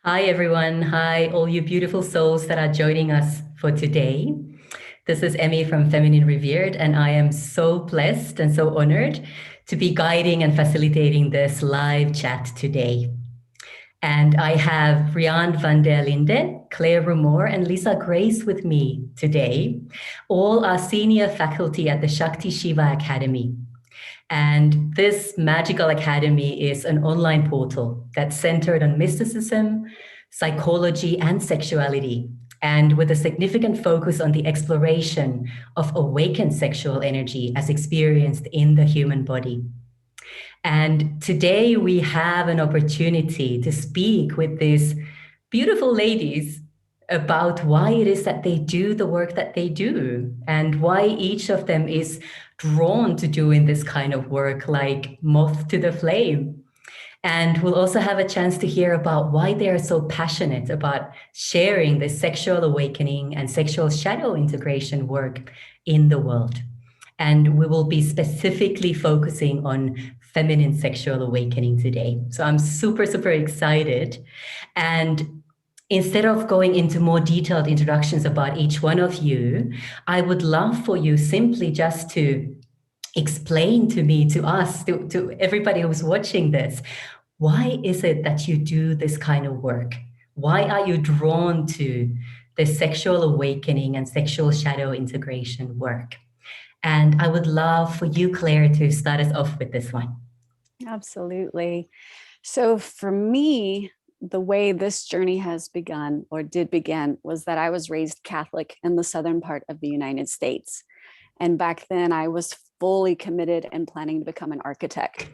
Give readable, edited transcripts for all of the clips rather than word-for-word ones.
Hi, everyone. Hi, all you beautiful souls that are joining us for today. This is Emmy from Feminine Revered, and I am so blessed and so honored to be guiding and facilitating this live chat today. And I have Rhianne van der Linden, Claire Rumor, and Lisa Grace with me today. All are senior faculty at the Shakti Shiva Academy. And this magical academy is an online portal that's centered on mysticism, psychology, and sexuality, and with a significant focus on the exploration of awakened sexual energy as experienced in the human body. And today we have an opportunity to speak with these beautiful ladies about why it is that they do the work that they do and why each of them is drawn to doing this kind of work like moth to the flame. And we'll also have a chance to hear about why they are so passionate about sharing this sexual awakening and sexual shadow integration work in the world. And we will be specifically focusing on feminine sexual awakening today. So I'm super, super excited. And instead of going into more detailed introductions about each one of you, I would love for you simply just to explain to me, to us, to everybody who's watching this, why is it that you do this kind of work? Why are you drawn to the sexual awakening and sexual shadow integration work? And I would love for you, Claire, to start us off with this one. Absolutely. So for me, the way this journey has begun or did begin was that I was raised Catholic in the southern part of the United States. And back then I was fully committed and planning to become an architect.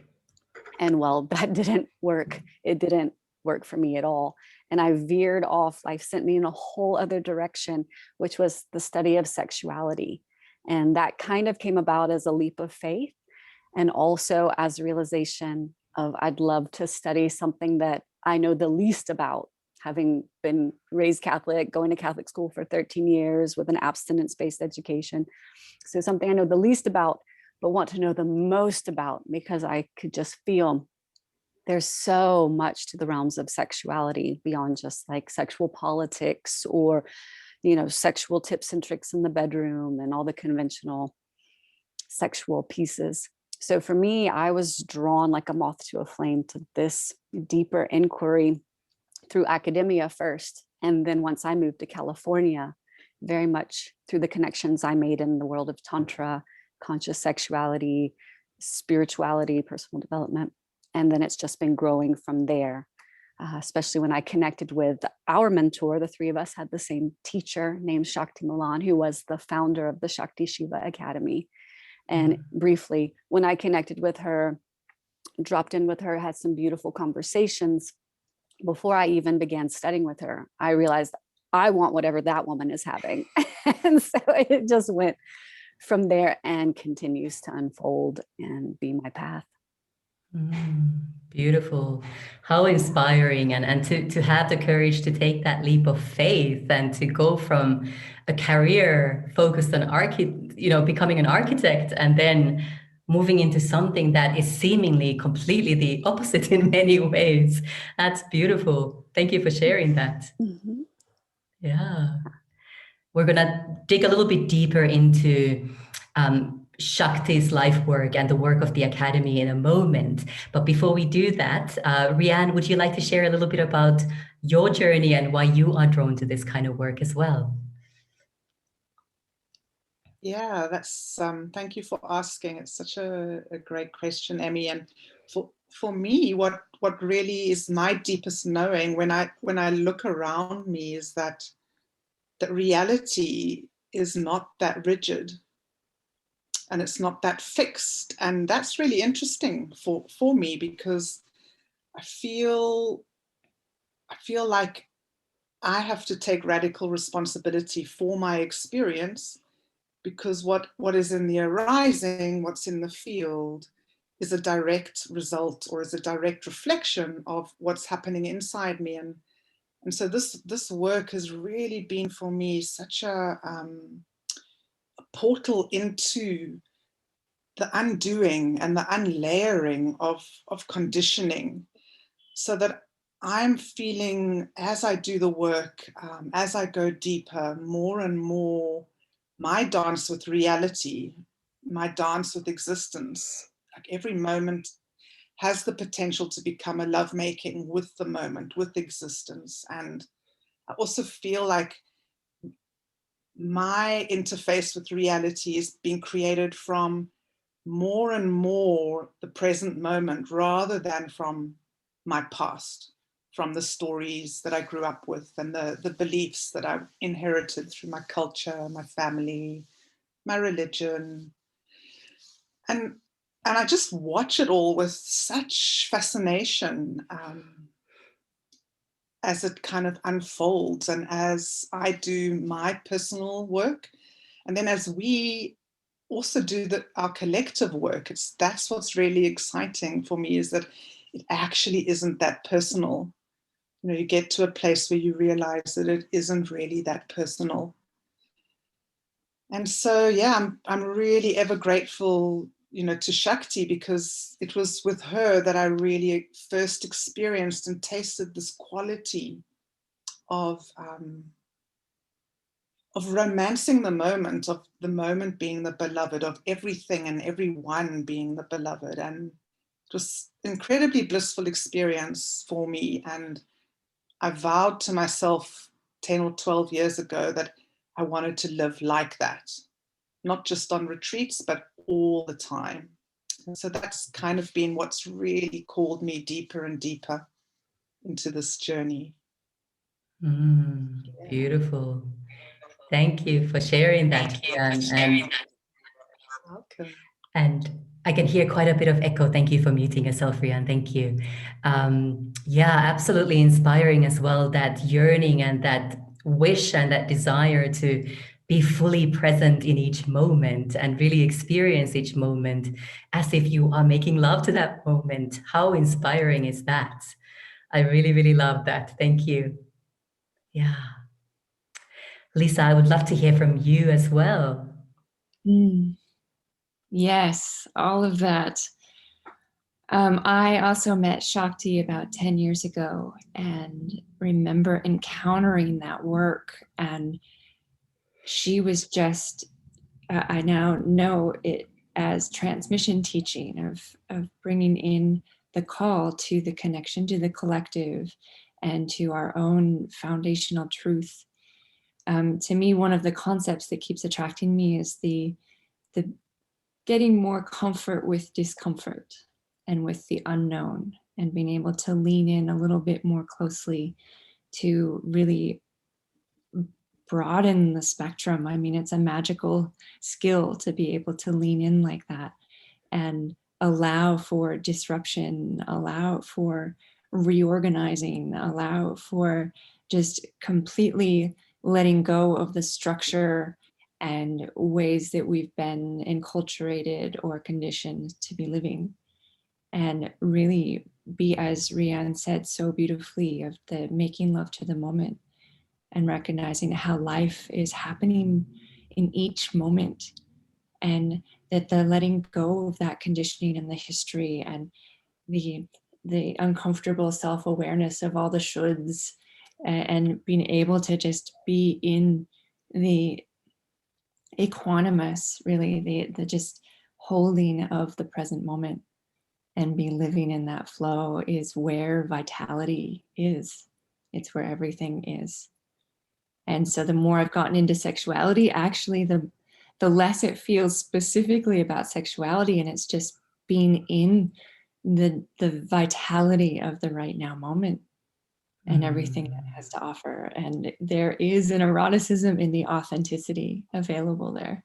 And well, that didn't work. It didn't work for me at all. And I veered off. Life sent me in a whole other direction, which was the study of sexuality. And that kind of came about as a leap of faith and also as a realization of I'd love to study something that I know the least about, having been raised Catholic, going to Catholic school for 13 years with an abstinence-based education. So something I know the least about, but want to know the most about, because I could just feel there's so much to the realms of sexuality beyond just like sexual politics or, sexual tips and tricks in the bedroom and all the conventional sexual pieces. So for me, I was drawn like a moth to a flame to this deeper inquiry through academia first. And then once I moved to California, very much through the connections I made in the world of Tantra, conscious sexuality, spirituality, personal development. And then it's just been growing from there, especially when I connected with our mentor. The three of us had the same teacher named Shakti Milan, who was the founder of the Shakti Shiva Academy. And briefly, when I connected with her, dropped in with her, had some beautiful conversations, before I even began studying with her, I realized I want whatever that woman is having. And so it just went from there and continues to unfold and be my path. Beautiful. How inspiring. And to have the courage to take that leap of faith and to go from a career focused on becoming an architect and then moving into something that is seemingly completely the opposite in many ways. That's beautiful. Thank you for sharing that. Mm-hmm. Yeah. We're going to dig a little bit deeper into Shakti's life work and the work of the Academy in a moment. But before we do that, Rhianne, would you like to share a little bit about your journey and why you are drawn to this kind of work as well? Yeah, that's thank you for asking. It's such a great question, Emmy. And for me, what really is my deepest knowing when I look around me is that reality is not that rigid and it's not that fixed. And that's really interesting for me, because I feel like I have to take radical responsibility for my experience, because what is in the arising, what's in the field, is a direct result or is a direct reflection of what's happening inside me. And so this work has really been for me such a portal into the undoing and the unlayering of conditioning, so that I'm feeling, as I do the work, as I go deeper, more and more, my dance with reality, my dance with existence, like every moment has the potential to become a lovemaking with the moment, with existence. And I also feel like my interface with reality is being created from more and more the present moment rather than from my past, from the stories that I grew up with and the beliefs that I inherited through my culture, my family, my religion. And I just watch it all with such fascination as it kind of unfolds and as I do my personal work. And then as we also do our collective work, that's what's really exciting for me, is that it actually isn't that personal. You know, you get to a place where you realize that it isn't really that personal. And so, yeah, I'm really ever grateful, you know, to Shakti, because it was with her that I really first experienced and tasted this quality of romancing the moment, of the moment being the beloved, of everything and everyone being the beloved. And it was an incredibly blissful experience for me. And I vowed to myself 10 or 12 years ago that I wanted to live like that, not just on retreats, but all the time. And so that's kind of been what's really called me deeper and deeper into this journey. Beautiful. Thank you for sharing that, Rhianne. Welcome. And I can hear quite a bit of echo. Thank you for muting yourself, Rhianne. Thank you. Yeah, absolutely inspiring as well, that yearning and that wish and that desire to be fully present in each moment and really experience each moment as if you are making love to that moment. How inspiring is that? I really, really love that. Thank you. Yeah. Lisa, I would love to hear from you as well. Yes, all of that. I also met Shakti about 10 years ago and remember encountering that work. And she was just, I now know it as transmission teaching of bringing in the call to the connection to the collective and to our own foundational truth. To me, one of the concepts that keeps attracting me is the getting more comfort with discomfort and with the unknown, and being able to lean in a little bit more closely to really broaden the spectrum. I mean, it's a magical skill to be able to lean in like that and allow for disruption, allow for reorganizing, allow for just completely letting go of the structure and ways that we've been enculturated or conditioned to be living. And really be, as Rhianne said so beautifully, of the making love to the moment and recognizing how life is happening in each moment, and that the letting go of that conditioning and the history and the uncomfortable self-awareness of all the shoulds, and being able to just be in the equanimous, really the just holding of the present moment and be living in that flow, is where vitality is. It's where everything is. And so the more I've gotten into sexuality, actually the less it feels specifically about sexuality, and it's just being in the vitality of the right now moment and everything that has to offer. And there is an eroticism in the authenticity available there.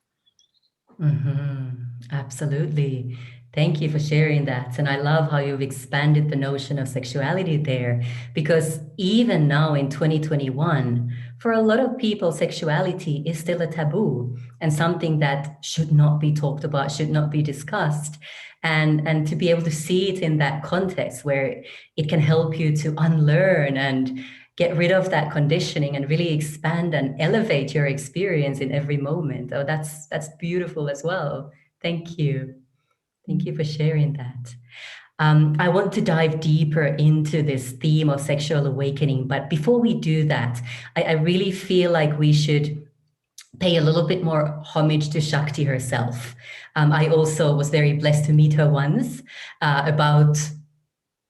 Absolutely. Thank you for sharing that. And I love how you've expanded the notion of sexuality there, because even now in 2021, for a lot of people, sexuality is still a taboo and something that should not be talked about, should not be discussed. And to be able to see it in that context where it can help you to unlearn and get rid of that conditioning and really expand and elevate your experience in every moment. Oh, that's beautiful as well. Thank you. Thank you for sharing that. I want to dive deeper into this theme of sexual awakening. But before we do that, I really feel like we should pay a little bit more homage to Shakti herself. I also was very blessed to meet her once, about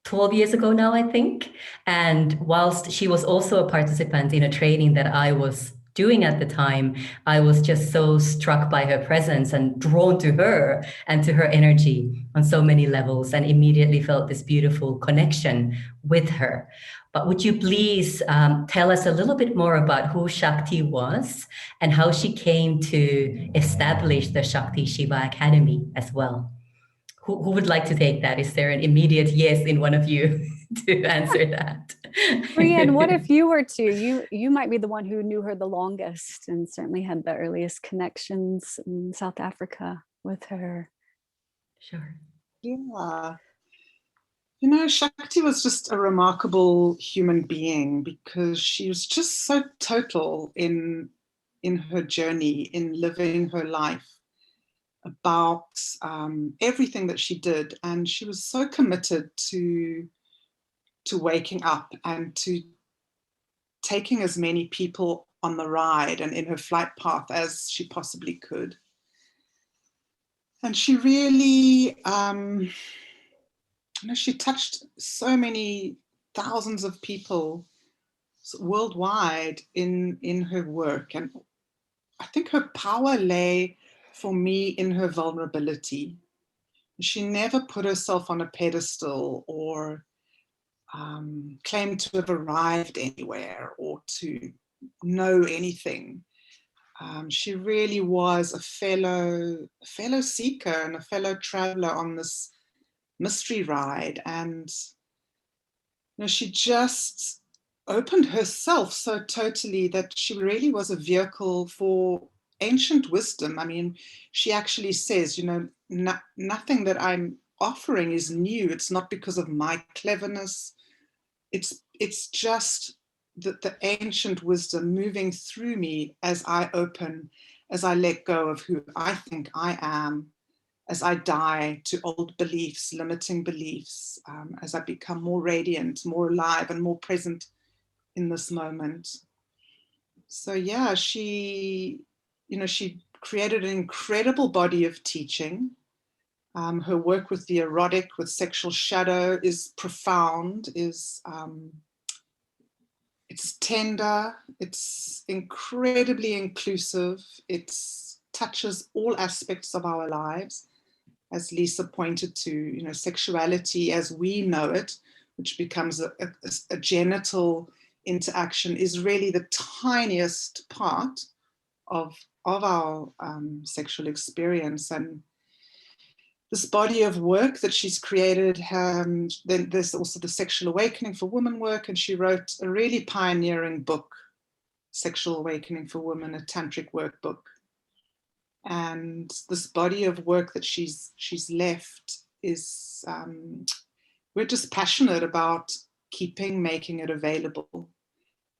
12 years ago now, I think. And whilst she was also a participant in a training that I was doing at the time, I was just so struck by her presence and drawn to her and to her energy on so many levels, and immediately felt this beautiful connection with her. But would you please tell us a little bit more about who Shakti was and how she came to establish the Shakti Shiva Academy as well? Who would like to take that? Is there an immediate yes in one of you to answer that? Rhianne, what if you were to? You might be the one who knew her the longest and certainly had the earliest connections in South Africa with her. Sure. Yeah. You know, Shakti was just a remarkable human being because she was just so total in her journey, in living her life, about everything that she did. And she was so committed to waking up and to taking as many people on the ride and in her flight path as she possibly could. And she really, she touched so many thousands of people worldwide in her work. And I think her power lay for me in her vulnerability. She never put herself on a pedestal or claimed to have arrived anywhere or to know anything. She really was a fellow seeker and a fellow traveler on this mystery ride. And she just opened herself so totally that she really was a vehicle for ancient wisdom. I mean, she actually says, nothing that I'm offering is new. It's not because of my cleverness. It's just the ancient wisdom moving through me as I open, as I let go of who I think I am, as I die to old beliefs, limiting beliefs, as I become more radiant, more alive, and more present in this moment. So yeah, she created an incredible body of teaching. Her work with the erotic, with sexual shadow is profound, it's tender, it's incredibly inclusive, it touches all aspects of our lives. As Lisa pointed to, sexuality as we know it, which becomes a genital interaction, is really the tiniest part of our sexual experience. And this body of work that she's created, then there's also the Sexual Awakening for Women work, and she wrote a really pioneering book, Sexual Awakening for Women, a tantric workbook. And this body of work that she's left is, we're just passionate about making it available.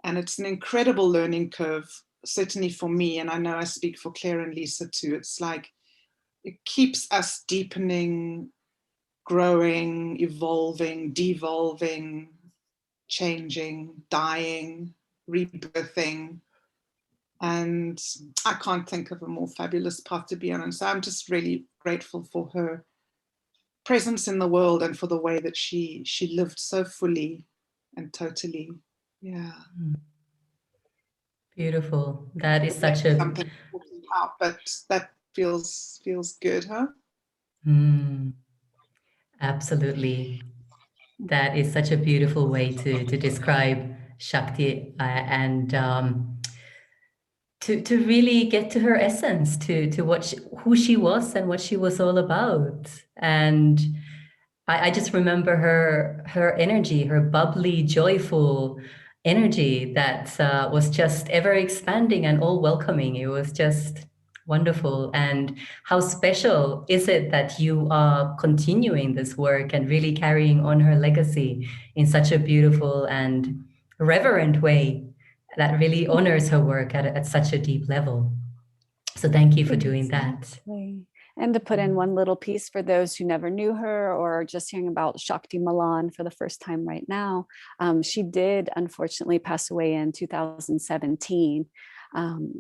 And it's an incredible learning curve, certainly for me, and I know I speak for Claire and Lisa too. It's like, it keeps us deepening, growing, evolving, devolving, changing, dying, rebirthing. And I can't think of a more fabulous path to be on. And so I'm just really grateful for her presence in the world and for the way that she lived so fully and totally. Yeah. Beautiful. That is such a something out, but that feels good, huh? Absolutely. That is such a beautiful way to describe Shakti, and to really get to her essence, to who she was and what she was all about. And I just remember her energy, her bubbly, joyful energy that was just ever expanding and all welcoming. It was just wonderful. And how special is it that you are continuing this work and really carrying on her legacy in such a beautiful and reverent way that really honors her work at such a deep level. So thank you for doing that. Exactly. And to put in one little piece for those who never knew her or just hearing about Shakti Malan for the first time right now, she did unfortunately pass away in 2017.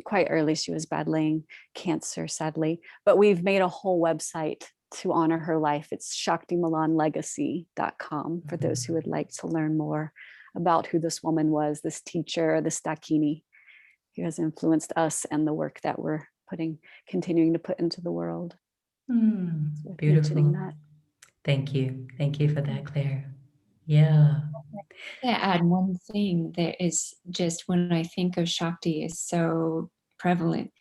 Quite early. She was battling cancer, sadly. But we've made a whole website to honor her life. It's shaktimalanlegacy.com for those who would like to learn more about who this woman was, this teacher, this Dakini, who has influenced us and the work that we're continuing to put into the world. Beautiful. That. Thank you. Thank you for that, Claire. Yeah. To add one thing that is just when I think of Shakti is so prevalent,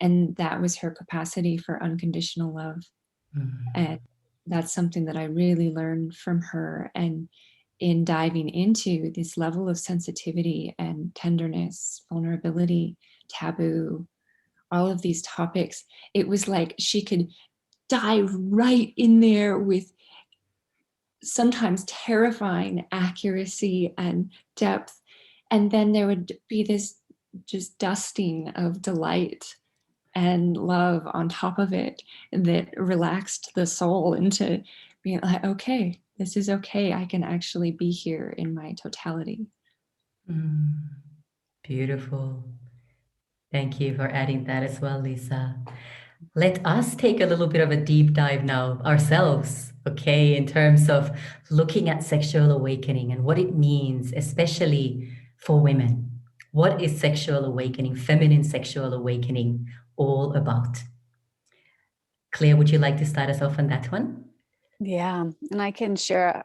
and that was her capacity for unconditional love. And that's something that I really learned from her. And in diving into this level of sensitivity and tenderness, vulnerability, taboo, all of these topics, it was like she could dive right in there with sometimes terrifying accuracy and depth. And then there would be this just dusting of delight and love on top of it that relaxed the soul into being like, okay, this is okay. I can actually be here in my totality. Beautiful. Thank you for adding that as well, Lisa. Let us take a little bit of a deep dive now ourselves, okay, in terms of looking at sexual awakening and what it means, especially for women. What is sexual awakening, feminine sexual awakening, all about? Claire, would you like to start us off on that one? Yeah, and I can share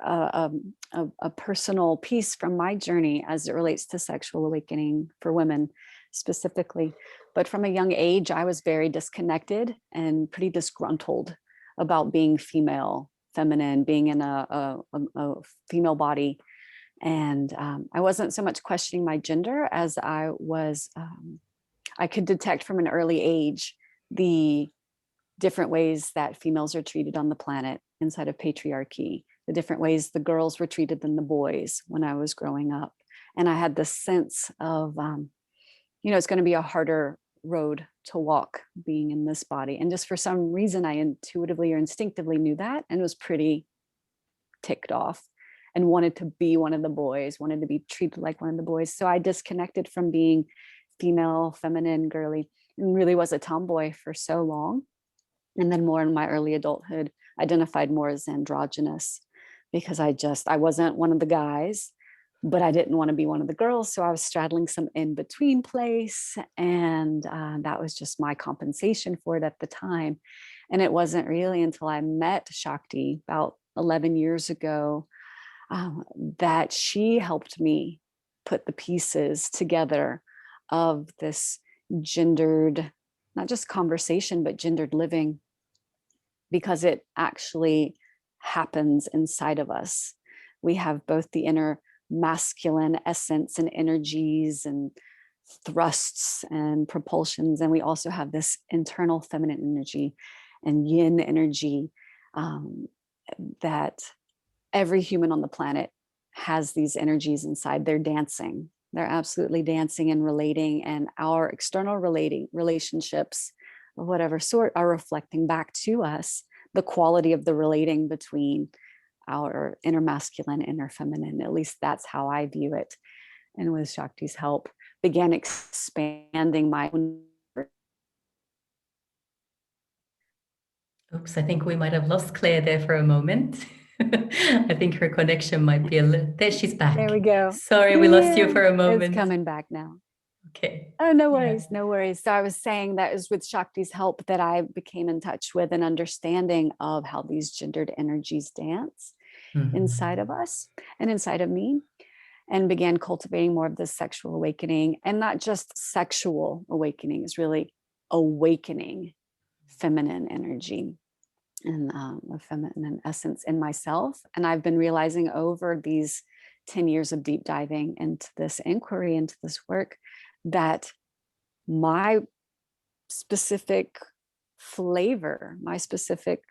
a personal piece from my journey as it relates to sexual awakening for women specifically. But from a young age, I was very disconnected and pretty disgruntled about being female, feminine, being in a female body. And I wasn't so much questioning my gender as I was, I could detect from an early age the different ways that females are treated on the planet inside of patriarchy, the different ways the girls were treated than the boys when I was growing up. And I had this sense of, it's going to be a harder road to walk being in this body. And just for some reason, I intuitively or instinctively knew that and was pretty ticked off and wanted to be one of the boys, wanted to be treated like one of the boys. So I disconnected from being female, feminine, girly, and really was a tomboy for so long. And then more in my early adulthood, identified more as androgynous because I wasn't one of the guys, but I didn't want to be one of the girls. So I was straddling some in-between place. And that was just my compensation for it at the time. And it wasn't really until I met Shakti about 11 years ago that she helped me put the pieces together of this gendered, not just conversation, but gendered living, because it actually happens inside of us. We have both the inner masculine essence and energies and thrusts and propulsions, and we also have this internal feminine energy and yin energy that every human on the planet has these energies inside. They're dancing. They're absolutely dancing and relating, and our external relationships of whatever sort are reflecting back to us the quality of the relating between our inner masculine, inner feminine. At least that's how I view it. And with Shakti's help, began expanding my own. Oops, I think we might have lost Claire there for a moment. I think her connection might be a little... There, she's back. There we go. Sorry, we lost you for a moment. It's coming back now. Okay. Oh, no worries, no worries. So I was saying that it was with Shakti's help that I became in touch with an understanding of how these gendered energies dance inside of us and inside of me, and began cultivating more of this sexual awakening. And not just sexual awakening, is really awakening feminine energy and a feminine essence in myself. And I've been realizing over these 10 years of deep diving into this inquiry, into this work, that my specific flavor, my specific,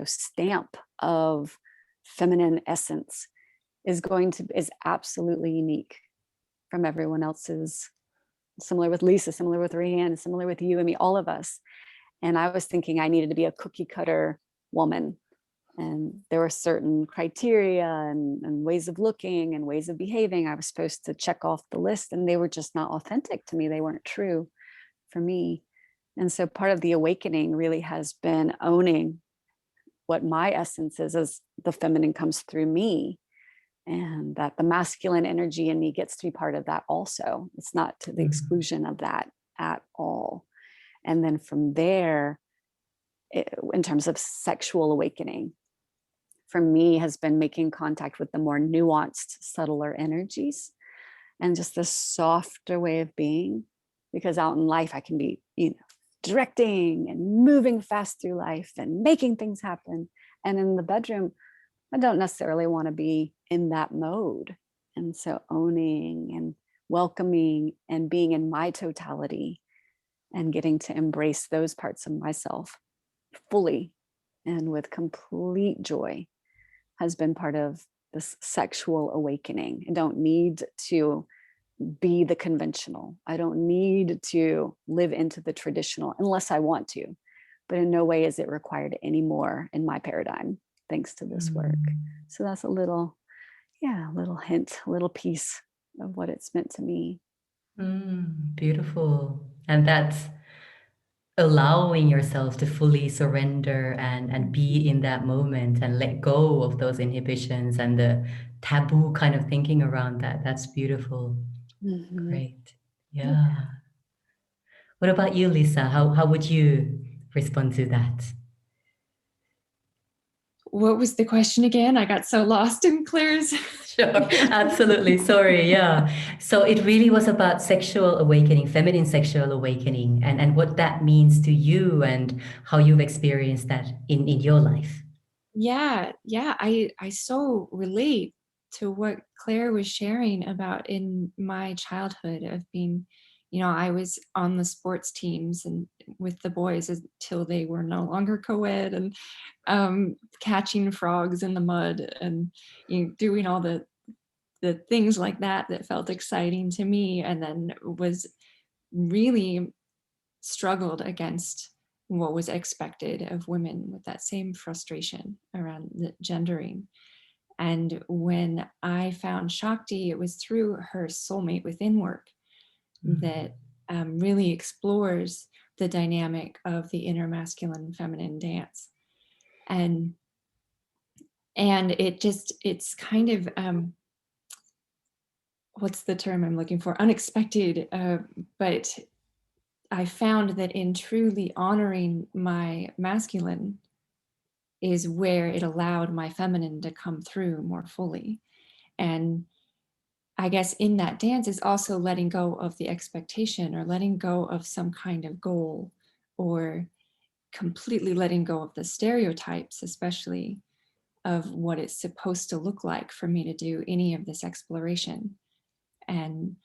stamp of feminine essence is absolutely unique from everyone else's. Similar with Lisa, similar with Rhianne, similar with you and me, all of us. And I was thinking I needed to be a cookie cutter woman. And there were certain criteria and ways of looking and ways of behaving I was supposed to check off the list, and they were just not authentic to me. They weren't true for me. And so part of the awakening really has been owning what my essence is as the feminine comes through me, and that the masculine energy in me gets to be part of that also. It's not to the exclusion of that at all. And then from there, in terms of sexual awakening, for me has been making contact with the more nuanced, subtler energies and just this softer way of being. Because out in life, I can be, directing and moving fast through life and making things happen. And in the bedroom, I don't necessarily want to be in that mode. And so owning and welcoming and being in my totality and getting to embrace those parts of myself fully and with complete joy has been part of this sexual awakening. I don't need to be the conventional. I don't need to live into the traditional unless I want to, but in no way is it required anymore in my paradigm, thanks to this work. So that's a little hint, a little piece of what it's meant to me. Beautiful. And that's allowing yourself to fully surrender and be in that moment and let go of those inhibitions and the taboo kind of thinking around that. That's beautiful. Great. Yeah. What about you, Lisa? How would you respond to that? What was the question again? I got so lost in Claire's. Sure, absolutely. Sorry. Yeah. So it really was about sexual awakening, feminine sexual awakening, and what that means to you and how you've experienced that in your life. Yeah. I so relate to what Claire was sharing about in my childhood of being, I was on the sports teams and with the boys until they were no longer co-ed, and catching frogs in the mud and doing all the things like that felt exciting to me, and then was really struggled against what was expected of women with that same frustration around the gendering. And when I found Shakti, it was through her Soulmate Within work that really explores the dynamic of the inner masculine and feminine dance. And it's kind of, what's the term I'm looking for? Unexpected, but I found that in truly honoring my masculine is where it allowed my feminine to come through more fully. And I guess in that dance is also letting go of the expectation or letting go of some kind of goal, or completely letting go of the stereotypes, especially of what it's supposed to look like for me to do any of this exploration, and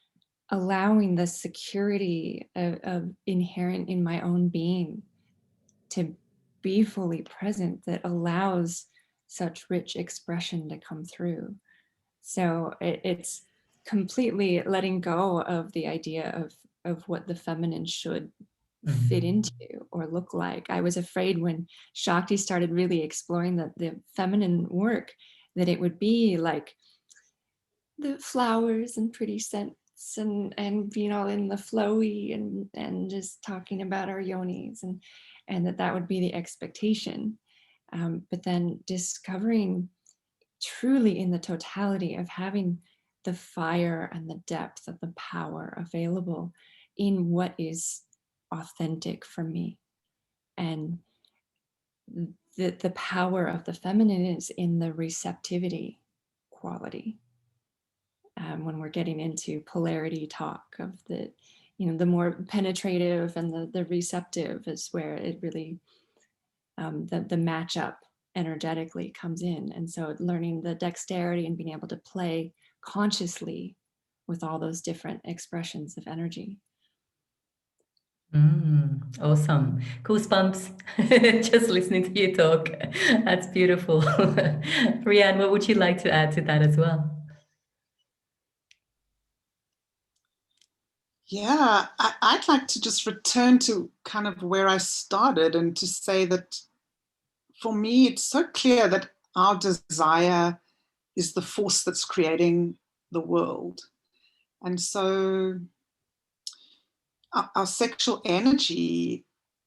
allowing the security of inherent in my own being to be fully present that allows such rich expression to come through. So it's completely letting go of the idea of what the feminine should fit into or look like. I was afraid when Shakti started really exploring the feminine work that it would be like the flowers and pretty scents and being all in the flowy and just talking about our yonis, and that would be the expectation. But then discovering truly in the totality of having the fire and the depth of the power available in what is authentic for me. And the power of the feminine is in the receptivity quality. When we're getting into polarity talk of the more penetrative and the receptive is where it really, the matchup energetically comes in. And so learning the dexterity and being able to play consciously with all those different expressions of energy. Awesome. Goosebumps just listening to you talk. That's beautiful. Rhianne, what would you like to add to that as well? Yeah, I'd like to just return to kind of where I started and to say that for me, it's so clear that our desire is the force that's creating the world. And so our sexual energy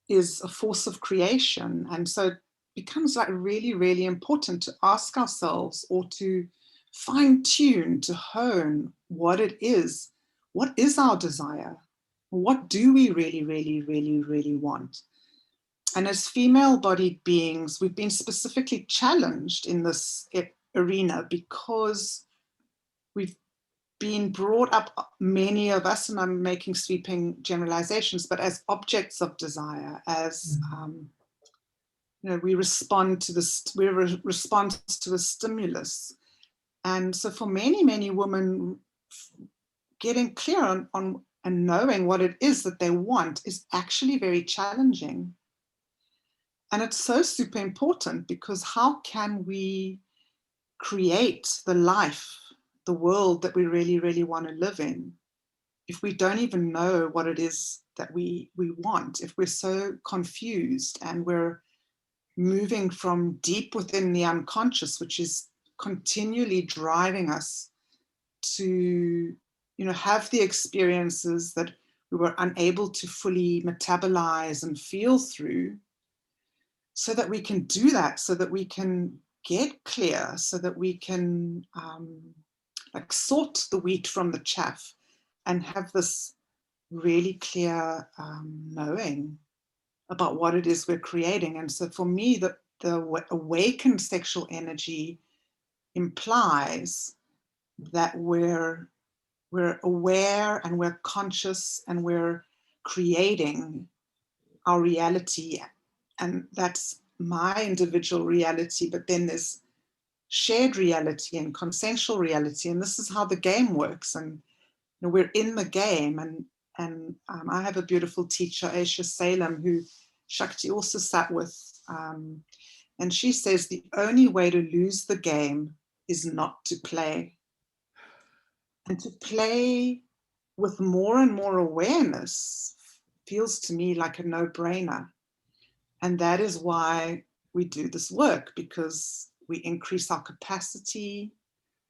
is a force of creation. And so it becomes like really, really important to ask ourselves, or to fine tune, to hone what it is. What is our desire? What do we really, really, really, really want? And as female-bodied beings, we've been specifically challenged in this arena because we've been brought up, many of us, and I'm making sweeping generalizations, but as objects of desire, as we respond to this, we're a response to a stimulus. And so for many, many women, getting clear on and knowing what it is that they want is actually very challenging. And it's so super important, because how can we create the life, the world that we really, really want to live in, if we don't even know what it is that we want, if we're so confused and we're moving from deep within the unconscious, which is continually driving us to, have the experiences that we were unable to fully metabolize and feel through, so that we can do that, so that we can get clear, so that we can like sort the wheat from the chaff and have this really clear knowing about what it is we're creating. And so for me, the awakened sexual energy implies that we're aware and we're conscious and we're creating our reality. And that's my individual reality, but then there's shared reality and consensual reality. And this is how the game works. And we're in the game. And I have a beautiful teacher, Aisha Salem, who Shakti also sat with. And she says the only way to lose the game is not to play. And to play with more and more awareness feels to me like a no-brainer. And that is why we do this work, because we increase our capacity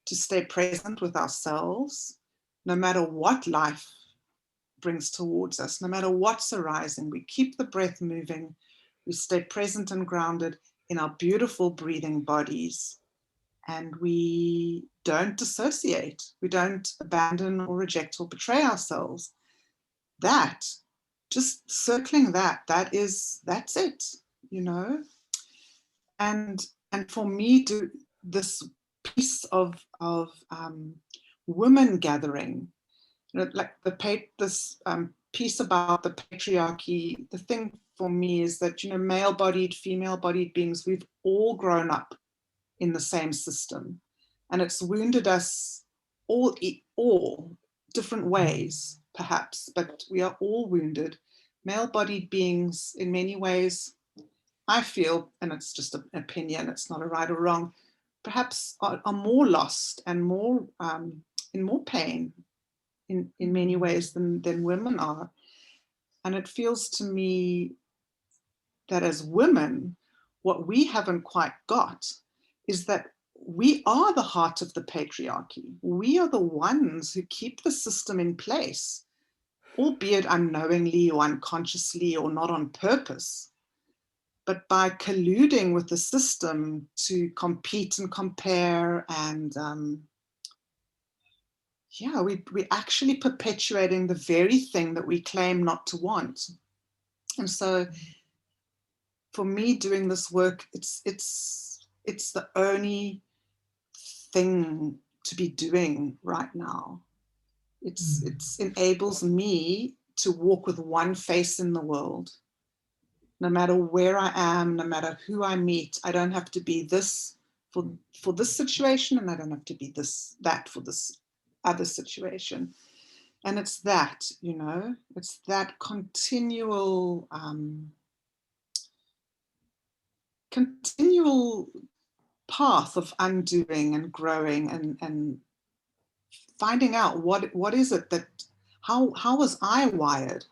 to stay present with ourselves, no matter what life brings towards us, no matter what's arising. We keep the breath moving, we stay present and grounded in our beautiful breathing bodies, and we don't dissociate, we don't abandon or reject or betray ourselves. That, just circling that's it, and for me, to this piece of women gathering, like this piece about the patriarchy, the thing for me is that, male-bodied, female-bodied beings, we've all grown up in the same system, and it's wounded us all different ways, perhaps, but we are all wounded. Male-bodied beings, in many ways, I feel, and it's just an opinion, it's not a right or wrong, perhaps are more lost and more in more pain in many ways than women are. And it feels to me that as women, what we haven't quite got is that we are the heart of the patriarchy. We are the ones who keep the system in place, albeit unknowingly or unconsciously or not on purpose. But by colluding with the system to compete and compare, and we're actually perpetuating the very thing that we claim not to want. And so for me, doing this work, it's the only thing to be doing right now. It enables me to walk with one face in the world. No matter where I am, no matter who I meet, I don't have to be this for this situation, and I don't have to be that for this other situation. And it's that, it's that continual path of undoing and growing and finding out what is it that how was I wired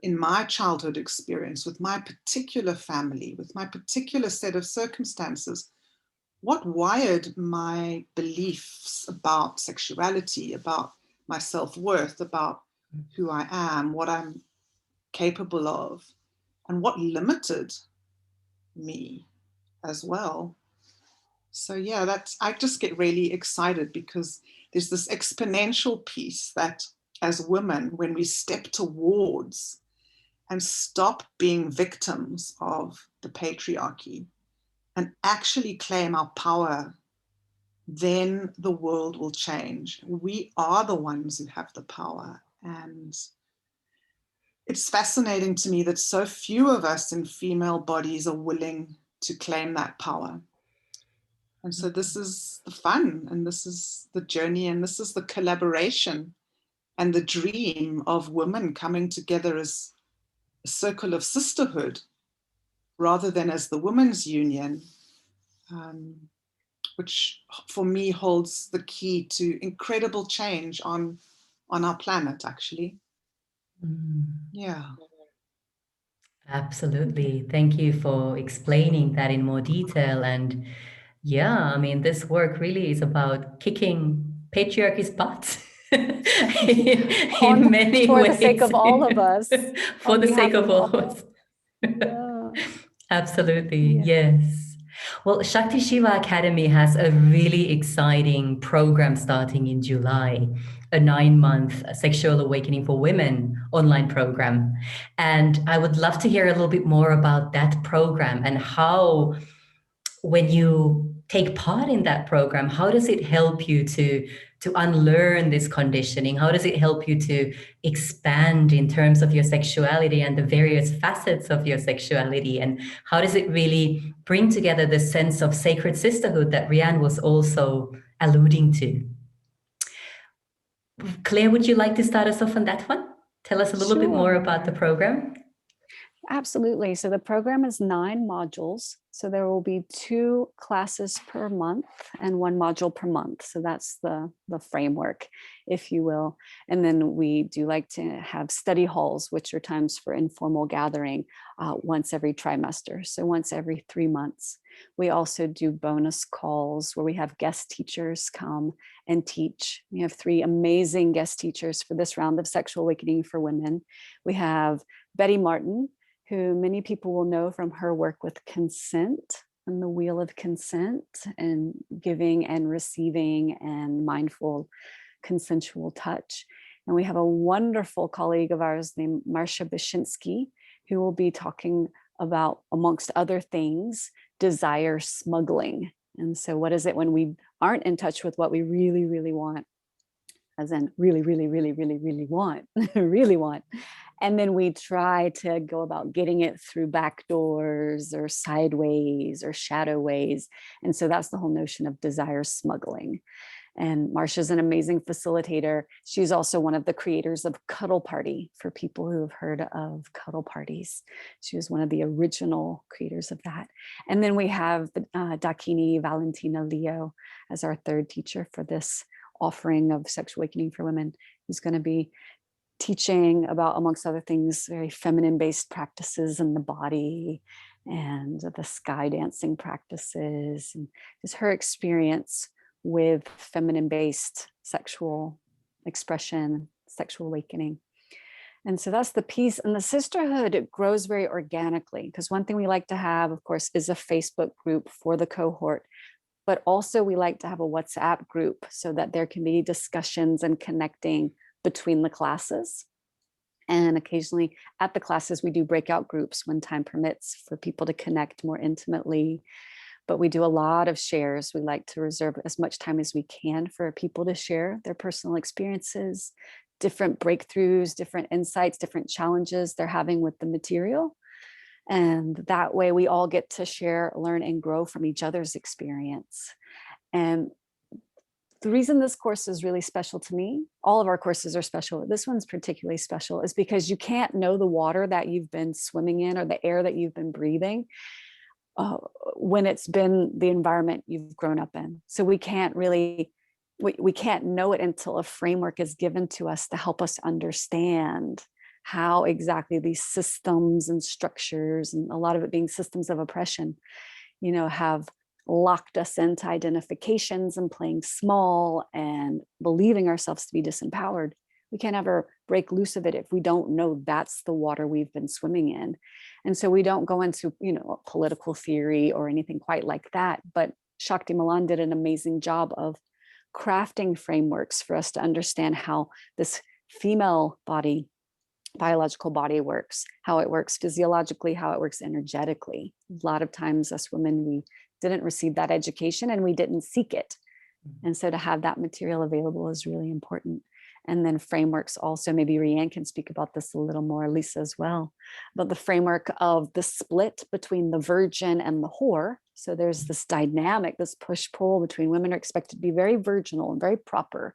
in my childhood experience with my particular family, with my particular set of circumstances? What wired my beliefs about sexuality, about my self-worth, about who I am, what I'm capable of, and what limited me as well? So yeah, I just get really excited because there's this exponential piece that as women, when we step towards and stop being victims of the patriarchy and actually claim our power, then the world will change. We are the ones who have the power. And it's fascinating to me that so few of us in female bodies are willing to claim that power. And so this is the fun, and this is the journey, and this is the collaboration and the dream of women coming together as a circle of sisterhood rather than as the women's union, which for me holds the key to incredible change on our planet, actually. Yeah. Absolutely. Thank you for explaining that in more detail. And yeah, I mean, this work really is about kicking patriarchy's butt in many for ways. the sake of all of us. For the sake of all of us. Yeah. Absolutely, Yeah. yes. Well, Shakti Shiva Academy has a really exciting program starting in July, a 9-month sexual awakening for women online program. And I would love to hear a little bit more about that program and how, when you take part in that program, how does it help you to unlearn this conditioning? How does it help you to expand in terms of your sexuality and the various facets of your sexuality? And how does it really bring together the sense of sacred sisterhood that Rhianne was also alluding to? Claire, would you like to start us off on that one? Tell us a little bit more about the program. Absolutely. So the program is 9 modules. So there will be 2 classes per month and 1 module per month. So that's the framework, if you will. And then we do like to have study halls, which are times for informal gathering once every trimester. So once every 3 months. We also do bonus calls where we have guest teachers come and teach. We have 3 amazing guest teachers for this round of Sexual Awakening for Women. We have Betty Martin, who many people will know from her work with consent and the wheel of consent and giving and receiving and mindful consensual touch. And we have a wonderful colleague of ours named Marcia Bashinsky, who will be talking about, amongst other things, desire smuggling. And so what is it when we aren't in touch with what we really, really want? As in really, really, really, really, really want, really want. And then we try to go about getting it through back doors or sideways or shadow ways. And so that's the whole notion of desire smuggling. And Marcia's an amazing facilitator. She's also one of the creators of Cuddle Party, for people who have heard of cuddle parties. She was one of the original creators of that. And then we have Dakini Valentina Leo as our 3rd teacher for this offering of Sexual Awakening for Women, who's going to be teaching about, amongst other things, very feminine-based practices in the body and the sky dancing practices, and just her experience with feminine-based sexual expression, sexual awakening. And so that's the piece. And the sisterhood, it grows very organically, because one thing we like to have, of course, is a Facebook group for the cohort. But also we like to have a WhatsApp group so that there can be discussions and connecting between the classes. And occasionally at the classes, we do breakout groups when time permits for people to connect more intimately. But we do a lot of shares. We like to reserve as much time as we can for people to share their personal experiences, different breakthroughs, different insights, different challenges they're having with the material. And that way we all get to share, learn, and grow from each other's experience. And the reason this course is really special to me, all of our courses are special, this one's particularly special, is because you can't know the water that you've been swimming in or the air that you've been breathing when it's been the environment you've grown up in. So we can't really we can't know it until a framework is given to us to help us understand how exactly these systems and structures, and a lot of it being systems of oppression, have locked us into identifications and playing small and believing ourselves to be disempowered. We can't ever break loose of it if we don't know that's the water we've been swimming in. And so we don't go into, political theory or anything quite like that. But Shakti Malan did an amazing job of crafting frameworks for us to understand how this female body, biological body works, how it works physiologically, how it works energetically. A lot of times us women, we didn't receive that education and we didn't seek it. And so to have that material available is really important. And then frameworks also, maybe Rhianne can speak about this a little more, Lisa as well, but the framework of the split between the virgin and the whore. So there's this dynamic, this push-pull between women are expected to be very virginal and very proper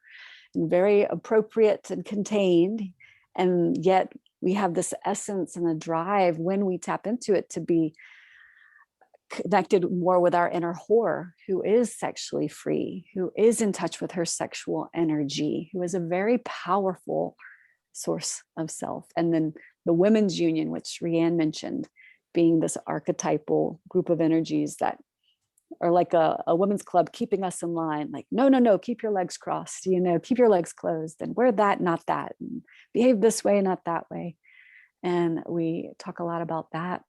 and very appropriate and contained. And yet we have this essence and a drive when we tap into it to be connected more with our inner whore, who is sexually free, who is in touch with her sexual energy, who is a very powerful source of self. And then the women's union, which Rhianne mentioned, being this archetypal group of energies that are like a women's club keeping us in line, like, no, keep your legs crossed, keep your legs closed, and wear that, not that, and behave this way, not that way. And we talk a lot about that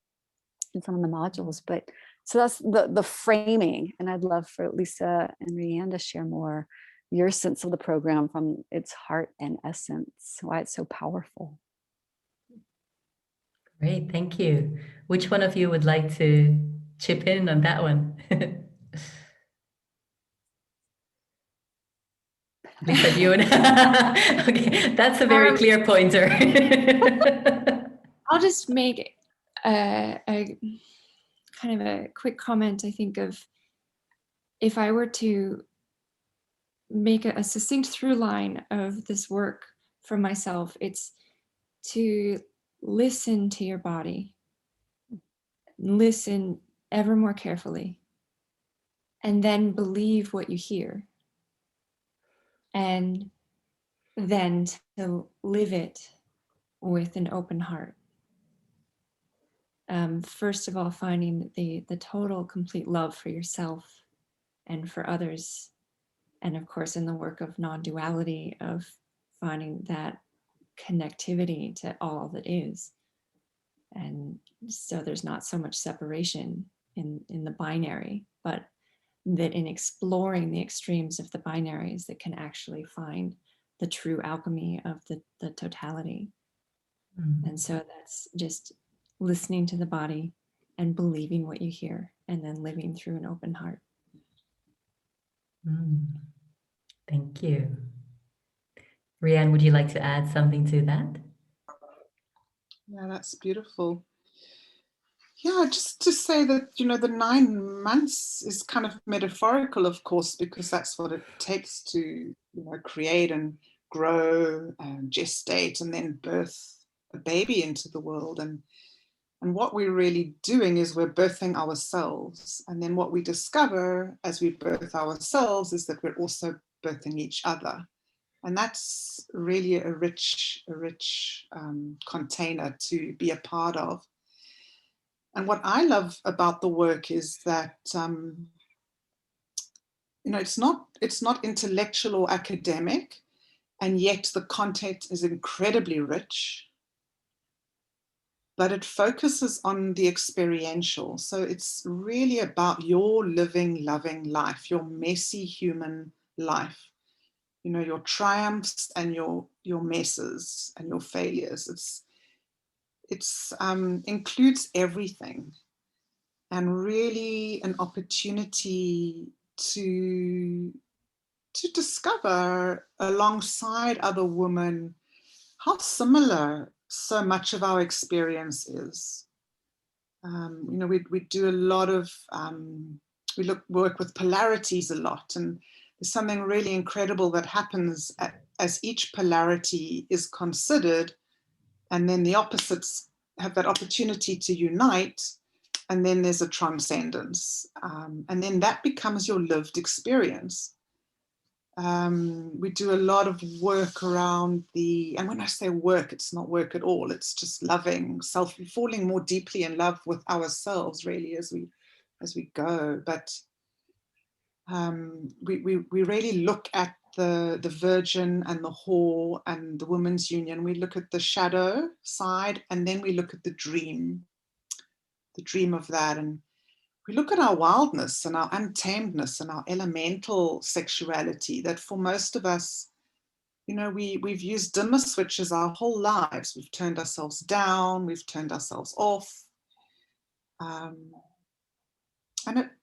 in some of the modules. But so that's the framing. And I'd love for Lisa and Rhianne to share more your sense of the program from its heart and essence, why it's so powerful. Great, thank you. Which one of you would like to chip in on that one? Lisa, do you want to? Okay, that's a very clear pointer. I'll just make a kind of a quick comment. I think of, if I were to make a succinct through line of this work for myself, it's to listen to your body, listen ever more carefully, and then believe what you hear, and then to live it with an open heart. First of all, finding the total complete love for yourself and for others. And of course, in the work of non-duality, of finding that connectivity to all that is. And so there's not so much separation in the binary, but that in exploring the extremes of the binaries that can actually find the true alchemy of the totality. And so that's just listening to the body and believing what you hear, and then living through an open heart. Thank you. Rhianne, would you like to add something to that? Yeah, that's beautiful. Yeah, just to say that, the 9 months is kind of metaphorical, of course, because that's what it takes to, create and grow and gestate and then birth a baby into the world. And what we're really doing is we're birthing ourselves. And then what we discover as we birth ourselves is that we're also birthing each other. And that's really a rich container to be a part of. And what I love about the work is that, it's not intellectual or academic, and yet the content is incredibly rich, but it focuses on the experiential. So it's really about your living, loving life, your messy human life, your triumphs and your messes and your failures. It's includes everything, and really an opportunity to discover alongside other women how similar so much of our experience is. We do a lot of, work with polarities a lot, and there's something really incredible that happens as each polarity is considered, and then the opposites have that opportunity to unite, and then there's a transcendence, and then that becomes your lived experience. We do a lot of work around and when I say work, it's not work at all. It's just loving falling more deeply in love with ourselves, really, as we go. But we really look at the Virgin and the Whore and the Women's Union. We look at the shadow side, and then we look at the dream of that. And we look at our wildness and our untamedness and our elemental sexuality that for most of us, we've used dimmer switches our whole lives. We've turned ourselves down, we've turned ourselves off. And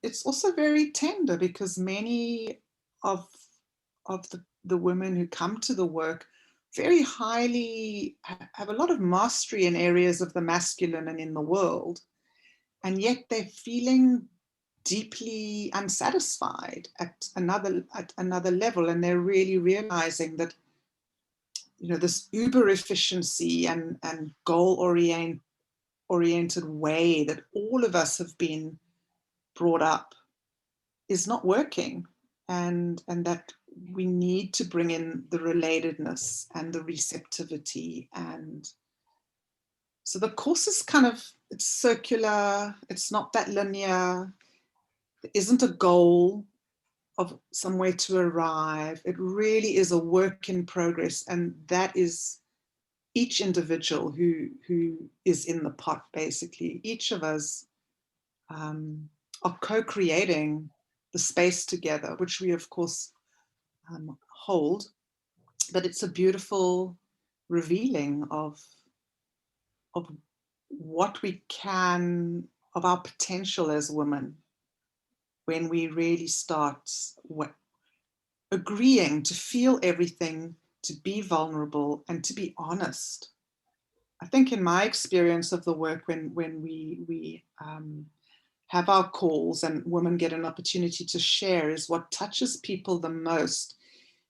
it's also very tender, because many of the women who come to the work very highly have a lot of mastery in areas of the masculine and in the world. And yet they're feeling deeply unsatisfied at another level, and they're really realizing that this uber efficiency and goal oriented way that all of us have been brought up is not working, and that we need to bring in the relatedness and the receptivity. And so the course is it's circular, it's not that linear. There isn't a goal of somewhere to arrive. It really is a work in progress, and that is each individual who is in the pot, basically. Each of us are co-creating the space together, which we of course hold, but it's a beautiful revealing of what we can, of our potential as women, when we really start agreeing to feel everything, to be vulnerable, and to be honest. I think in my experience of the work, when we have our calls and women get an opportunity to share, is what touches people the most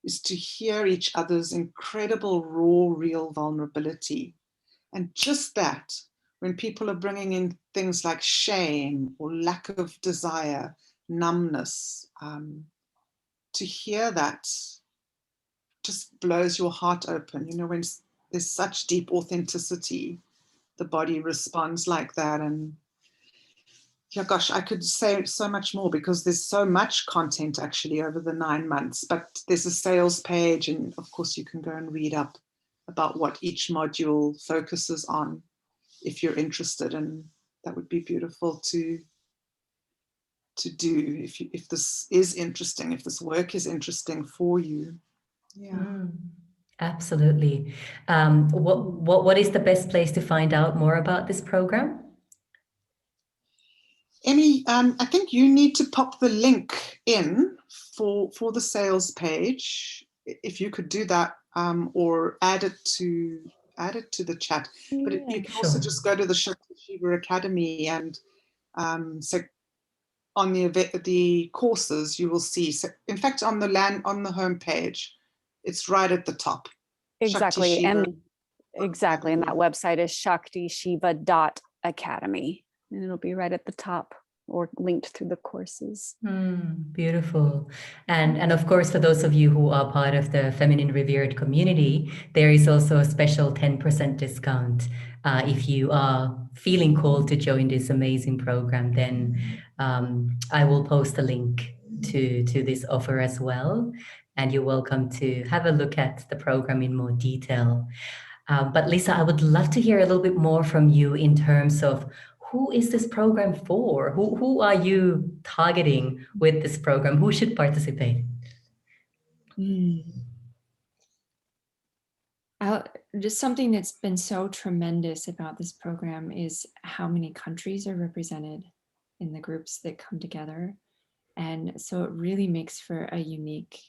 is to hear each other's incredible, raw, real vulnerability. And just that, when people are bringing in things like shame or lack of desire, numbness, to hear that just blows your heart open. When there's such deep authenticity, the body responds like that. And yeah, gosh, I could say so much more, because there's so much content actually over the 9 months, but there's a sales page, and of course you can go and read up about what each module focuses on if you're interested, and that would be beautiful to do if this is interesting, if this work is interesting for you. Yeah. Absolutely. What is the best place to find out more about this program? Emmy, I think you need to pop the link in for the sales page, if you could do that, or add it to the chat. But you can also just go to the Shakti Shiva Academy, and so on the courses you will see. So in fact, on the homepage, it's right at the top. Exactly, and exactly, and that website is shaktishiva.academy. And it'll be right at the top, or linked through the courses. Beautiful. And of course, for those of you who are part of the Feminine Revered community, there is also a special 10% discount. If you are feeling called to join this amazing program, then I will post a link to this offer as well. And you're welcome to have a look at the program in more detail. But Lisa, I would love to hear a little bit more from you in terms of who is this program for? Who are you targeting with this program? Who should participate? Just something that's been so tremendous about this program is how many countries are represented in the groups that come together. And so it really makes for a unique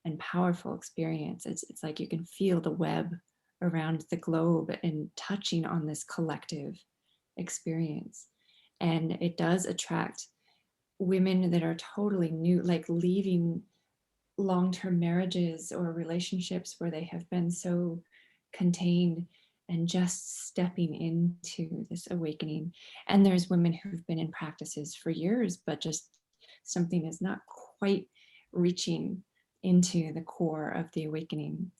and powerful experience. It's like you can feel the web around the globe and touching on this collective experience. And it does attract women that are totally new, like leaving long-term marriages or relationships where they have been so contained, and just stepping into this awakening. And there's women who've been in practices for years, but just something is not quite reaching into the core of the awakening.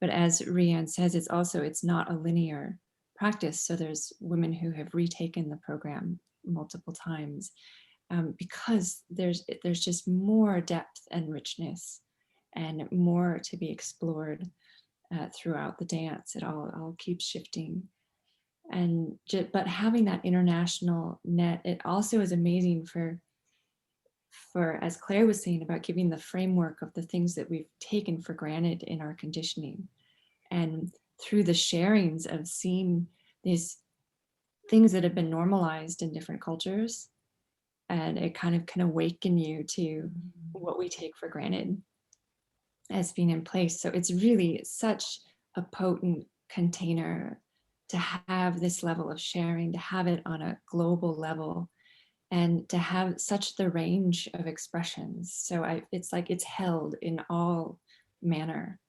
But as Rhianne says, it's not a linear practice. So there's women who have retaken the program multiple times, because there's just more depth and richness and more to be explored throughout the dance. It all keeps shifting. But having that international net, it also is amazing for, as Claire was saying, about giving the framework of the things that we've taken for granted in our conditioning. And through the sharings of seeing these things that have been normalized in different cultures, and it kind of can awaken you to what we take for granted as being in place. So it's really such a potent container to have this level of sharing, to have it on a global level, and to have such the range of expressions. So it's like it's held in all manner.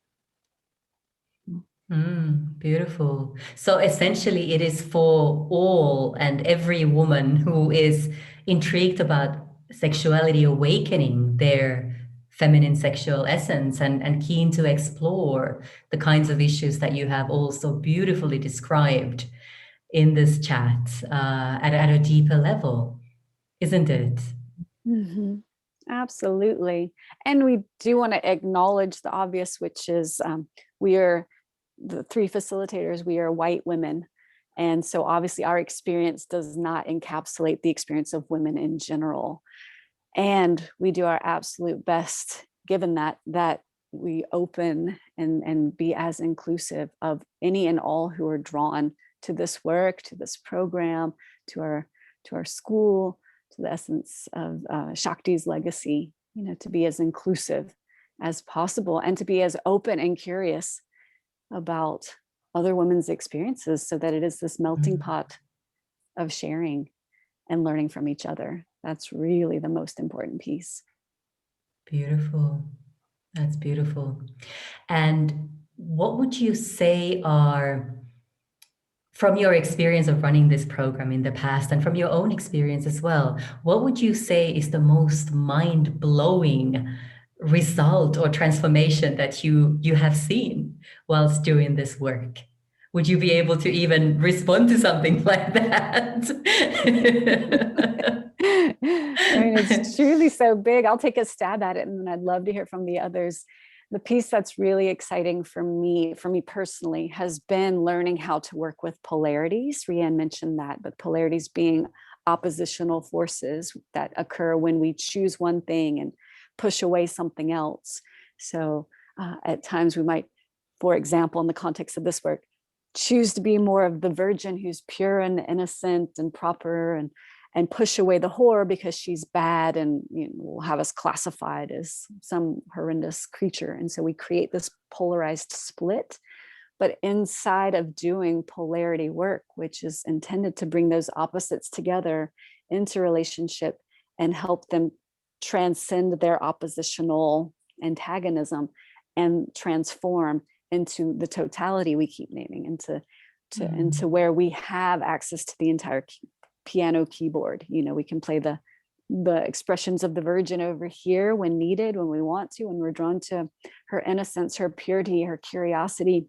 Beautiful. So essentially it is for all and every woman who is intrigued about sexuality, awakening their feminine sexual essence, and keen to explore the kinds of issues that you have also beautifully described in this chat at a deeper level, isn't it? Mm-hmm. Absolutely. And we do want to acknowledge the obvious, which is we are the three facilitators, we are white women. And so obviously our experience does not encapsulate the experience of women in general. And we do our absolute best, given that we open and be as inclusive of any and all who are drawn to this work, to this program, to our school, to the essence of Shakti's legacy, to be as inclusive as possible and to be as open and curious about other women's experiences, so that it is this melting pot of sharing and learning from each other. That's really the most important piece. Beautiful. That's beautiful. And what would you say are, from your experience of running this program in the past and from your own experience as well, what would you say is the most mind-blowing result or transformation that you have seen whilst doing this work? Would you be able to even respond to something like that? I mean, it's truly so big. I'll take a stab at it, and then I'd love to hear from the others. The piece that's really exciting for me personally, has been learning how to work with polarities. Rhianne mentioned that, but polarities being oppositional forces that occur when we choose one thing and push away something else. So at times we might, for example, in the context of this work, choose to be more of the virgin who's pure and innocent and proper, and push away the whore because she's bad and will have us classified as some horrendous creature. And so we create this polarized split. But inside of doing polarity work, which is intended to bring those opposites together into relationship and help them transcend their oppositional antagonism and transform into the totality we keep naming, into where we have access to the entire piano keyboard. We can play the expressions of the Virgin over here when needed, when we want to, when we're drawn to her innocence, her purity, her curiosity,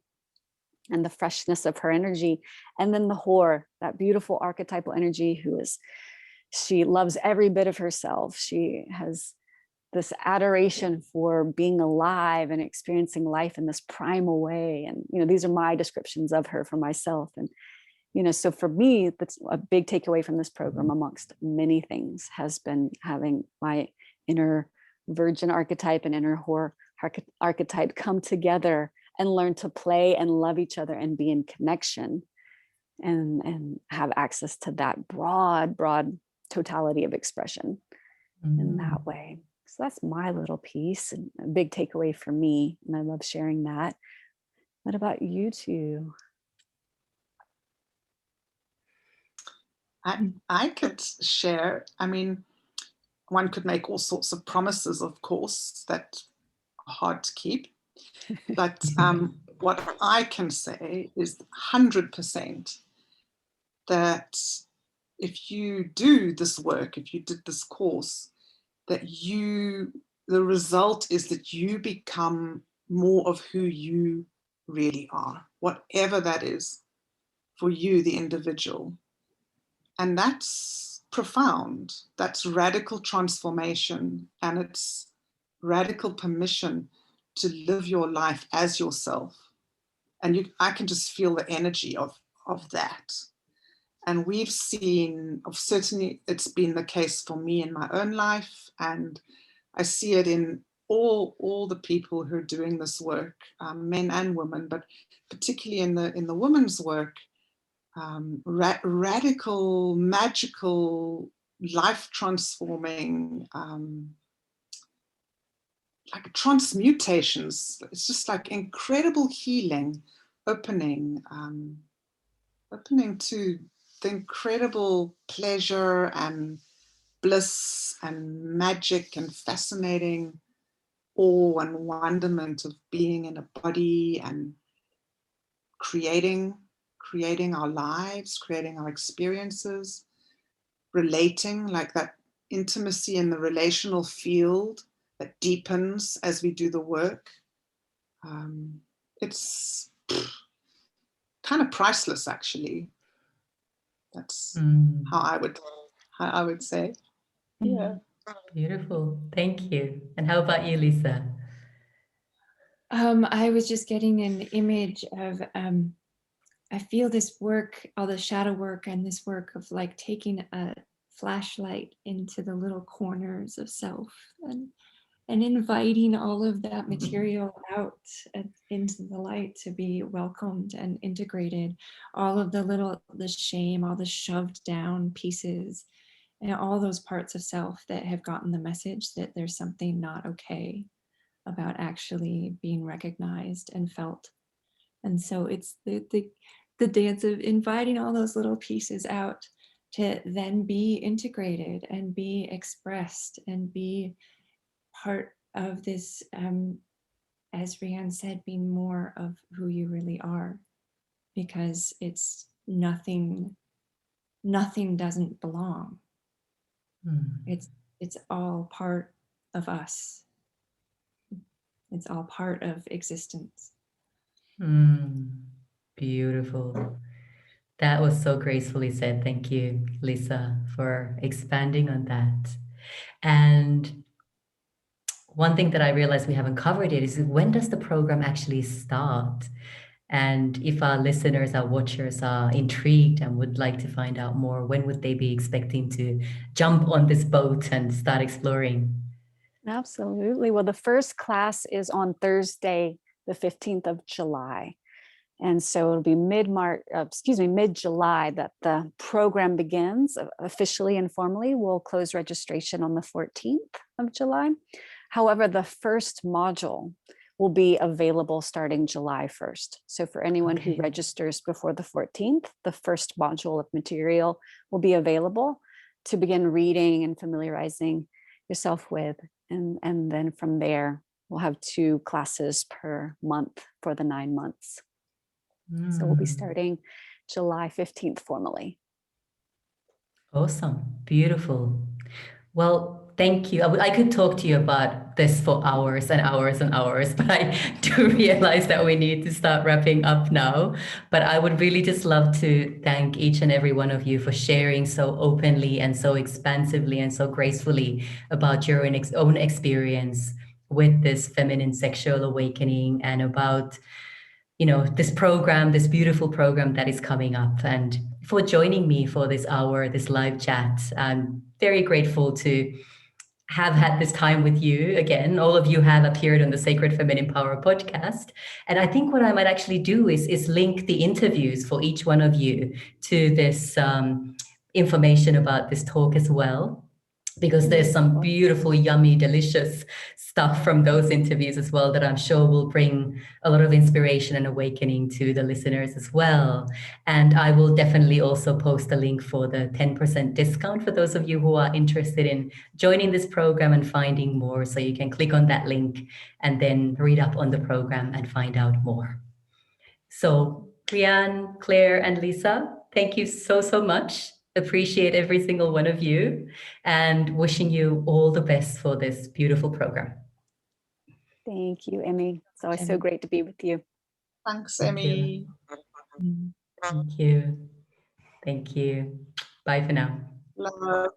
and the freshness of her energy. And then the whore, that beautiful archetypal energy she loves every bit of herself. She has this adoration for being alive and experiencing life in this primal way. And, these are my descriptions of her for myself. And, so for me, that's a big takeaway from this program, amongst many things, has been having my inner virgin archetype and inner whore archetype come together and learn to play and love each other and be in connection and have access to that broad totality of expression in that way. So that's my little piece and a big takeaway for me. And I love sharing that. What about you two? I could share. I mean, one could make all sorts of promises, of course, that are hard to keep. But what I can say is 100% that if you do this work, if you did this course, that you the result is that you become more of who you really are, whatever that is for you, the individual. And that's profound. That's radical transformation, and it's radical permission to live your life as yourself. And I can just feel the energy of that. And we've seen, certainly it's been the case for me in my own life, and I see it in all the people who are doing this work, men and women, but particularly in the women's work, radical, magical, life-transforming, like transmutations. It's just like incredible healing, opening to the incredible pleasure and bliss and magic and fascinating awe and wonderment of being in a body and creating our lives, creating our experiences, relating, like that intimacy in the relational field that deepens as we do the work. It's kind of priceless, actually. That's how I would say. Yeah. Beautiful. Thank you. And how about you, Lisa? I was just getting an image of, I feel this work, all the shadow work and this work of like taking a flashlight into the little corners of self and inviting all of that material out into the light to be welcomed and integrated. All of the shame, all the shoved down pieces, and all those parts of self that have gotten the message that there's something not okay about actually being recognized and felt. And so it's the dance of inviting all those little pieces out to then be integrated and be expressed and be part of this, as Rhianne said, being more of who you really are, because it's nothing doesn't belong. It's all part of us. It's all part of existence. Beautiful. That was so gracefully said. Thank you, Lisa, for expanding on that. And one thing that I realized we haven't covered it is, when does the program actually start? And if our listeners, our watchers are intrigued and would like to find out more, when would they be expecting to jump on this boat and start exploring? Absolutely. Well, the first class is on Thursday, the 15th of July. And so it'll be mid-July that the program begins officially and formally. We'll close registration on the 14th of July. However, the first module will be available starting July 1st. So for anyone who registers before the 14th, the first module of material will be available to begin reading and familiarizing yourself with. And then from there, we'll have 2 classes per month for the 9 months. So we'll be starting July 15th formally. Awesome. Beautiful. Well, thank you. I could talk to you about this for hours and hours and hours, but I do realize that we need to start wrapping up now. But I would really just love to thank each and every one of you for sharing so openly and so expansively and so gracefully about your own experience with this feminine sexual awakening, and about, you know, this program, this beautiful program that is coming up, and for joining me for this hour, this live chat. I'm very grateful to have had this time with you again. All of you have appeared on the Sacred Feminine Power podcast. And I think what I might actually do is link the interviews for each one of you to this information about this talk as well, because there's some beautiful, yummy, delicious stuff from those interviews as well that I'm sure will bring a lot of inspiration and awakening to the listeners as well. And I will definitely also post a link for the 10% discount for those of you who are interested in joining this program and finding more. So you can click on that link and then read up on the program and find out more. So Rhianne, Claire, and Lisa, thank you so much. appreciate every single one of you and wishing you all the best for this beautiful program. Thank you, Emmy. It's always so Emmy. great to be with you. Thanks, Thank you. Emmy. Thank you. Thank you. Bye for now. Love.